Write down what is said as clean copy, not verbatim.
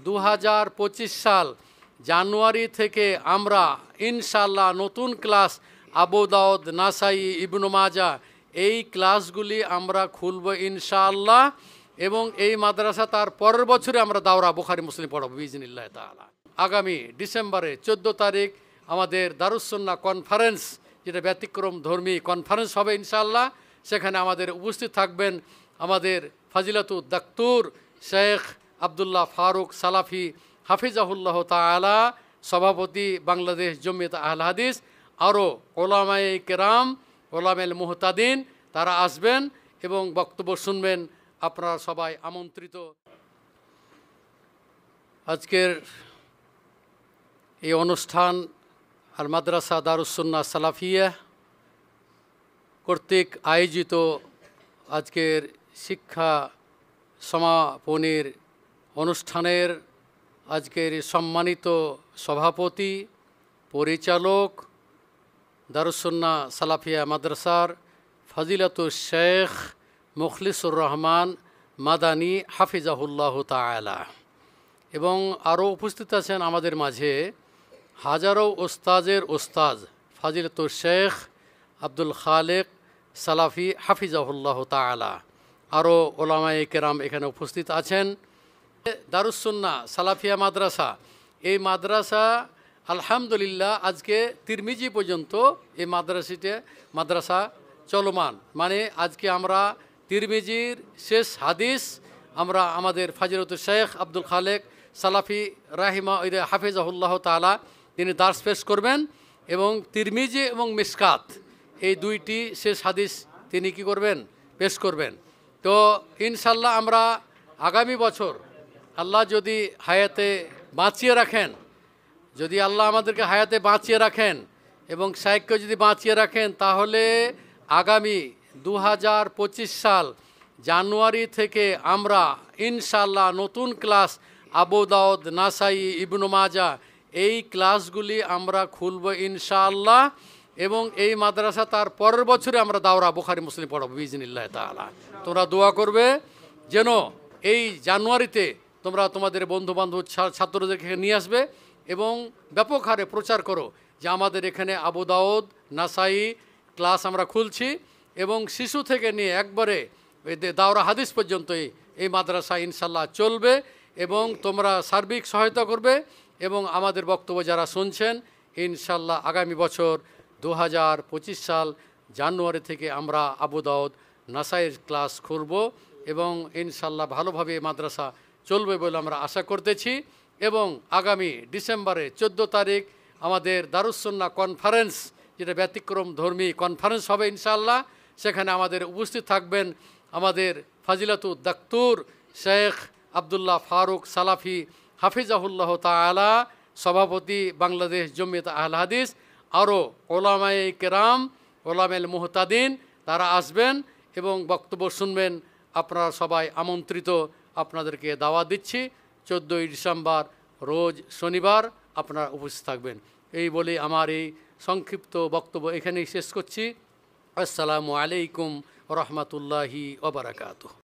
2025 সাল জানুয়ারি থেকে আমরা ইনশাআল্লাহ নতুন ক্লাস আবু দাউদ, নাসাই, ইবনে মাজাহ এই ক্লাসগুলি আমরা খুলব ইনশাআল্লাহ। এবং এই মাদ্রাসা তার পরের বছরে আমরা দাওরা বুখারী মুসলিম পড়াবো বিইজনিল্লাহ তাআলা। আগামী ডিসেম্বরে 14 তারিখ আমাদের দারুস সুন্নাহ কনফারেন্স, যেটা ব্যতিক্রম ধর্মী কনফারেন্স হবে ইনশাআল্লাহ। সেখানে আমাদের উপস্থিত থাকবেন আমাদের ফাজিলাতুদ দাক্তুর শেখ আব্দুল্লাহ ফারুক সালাফি হাফিজাহুল্লাহ তাআলা, সভাপতি বাংলাদেশ জমিয়ত আহলে হাদিস, আরও ওলামায়ে কেরাম, ওলামায়ে মুহতাদিন, তারা আসবেন এবং বক্তব্য শুনবেন। আপনারা সবাই আমন্ত্রিত। আজকের এই অনুষ্ঠান আল মাদ্রাসা দারুস সুন্নাহ সালাফিয়া কর্তৃক আয়োজিত আজকের শিক্ষা সমাপনীর অনুষ্ঠানের আজকের সম্মানিত সভাপতি, পরিচালক, দারুস সুন্নাহ সালাফিয়া মাদ্রাসার ফাজিলাতুশ শেখ মুখলিসুর রহমান মাদানী হাফিজাহুল্লাহ তাআলা, এবং আরও উপস্থিত আছেন আমাদের মাঝে হাজারো ওস্তাজের ওস্তাজ ফাজিলাতুশ শেখ আব্দুল খালেক সালাফি হাফিজাহুল্লাহ তাআলা, আরও ওলামায়ে কেরাম এখানে উপস্থিত আছেন। দারুস সুন্নাহ সালাফিয়া মাদ্রাসা, এই মাদ্রাসা আলহামদুলিল্লাহ আজকে তিরমিজি পর্যন্ত এই মাদ্রাসা চলমান। মানে আজকে আমরা তিরমিজির শেষ হাদিস আমরা আমাদের ফাজিলাতুশ শেখ আব্দুল খালেক সালাফি হাফিজাহুল্লাহ তাআলা তিনি দার্স পেশ করবেন, এবং তিরমিজি এবং মিশকাত এই দুইটি শেষ হাদিস তিনি কি করবেন, পেশ করবেন। তো ইনশাল্লাহ আমরা আগামী বছর আল্লাহ যদি হায়াতে বাঁচিয়ে রাখেন, যদি আল্লাহ আমাদেরকে হায়াতে বাঁচিয়ে রাখেন এবং শাইখকে যদি বাঁচিয়ে রাখেন, তাহলে আগামী 2025 সাল জানুয়ারি থেকে আমরা ইনশাআল্লাহ নতুন ক্লাস আবু দাউদ, নাসাই, ইবনে মাজাহ এই ক্লাসগুলি আমরা খুলব ইনশাআল্লাহ। এবং এই মাদ্রাসা তার পরের বছরে আমরা দাওরা বুখারী মুসলিম পড়াবো বিইজনিল্লাহ তাআলা। তোমরা দোয়া করবে যেন এই জানুয়ারিতে তোমরা তোমাদের বন্ধুবান্ধব ছাত্রদেরকে নিয়ে আসবে এবং ব্যাপক হারে প্রচার করো যে আমাদের এখানে আবু দাউদ, নাসাই ক্লাস আমরা খুলছি, এবং শিশু থেকে নিয়ে একবারে দাওরা হাদিস পর্যন্ত এই মাদ্রাসা ইনশাল্লাহ চলবে। এবং তোমরা সার্বিক সহায়তা করবে, এবং আমাদের বক্তব্য যারা শুনছেন ইনশাল্লাহ আগামী বছর 2025 সাল জানুয়ারি থেকে আমরা আবু দাউদ, নাসাইয়ের ক্লাস খুলব, এবং ইনশাল্লাহ ভালোভাবে মাদ্রাসা চলবে বলে আমরা আশা করতেছি। এবং আগামী ডিসেম্বরে 14 তারিখ আমাদের দারুস সুন্নাহ কনফারেন্স, যেটা ব্যতিক্রম ধর্মী কনফারেন্স হবে ইনশাআল্লাহ। সেখানে আমাদের উপস্থিত থাকবেন আমাদের ফাজিলাতুদ দাক্তুর শেখ আব্দুল্লাহ ফারুক সালাফি হাফিজাহুল্লাহ তাআলা, সভাপতি বাংলাদেশ জমিয়ত আহলে হাদিস, আরও ওলামায়ে কেরাম, ওলামায়ে মুহতাদিন, তারা আসবেন এবং বক্তব্য শুনবেন। আপনারা সবাই আমন্ত্রিত, আপনাদেরকে দাওয়াত দিচ্ছি। 14 ডিসেম্বর রোজ শনিবার আপনারা উপস্থিত থাকবেন। এই বলে আমার এই সংক্ষিপ্ত বক্তব্য এখানেই শেষ করছি। আসসালামু আলাইকুম ওয়া রাহমাতুল্লাহি ওয়া বারাকাতুহু।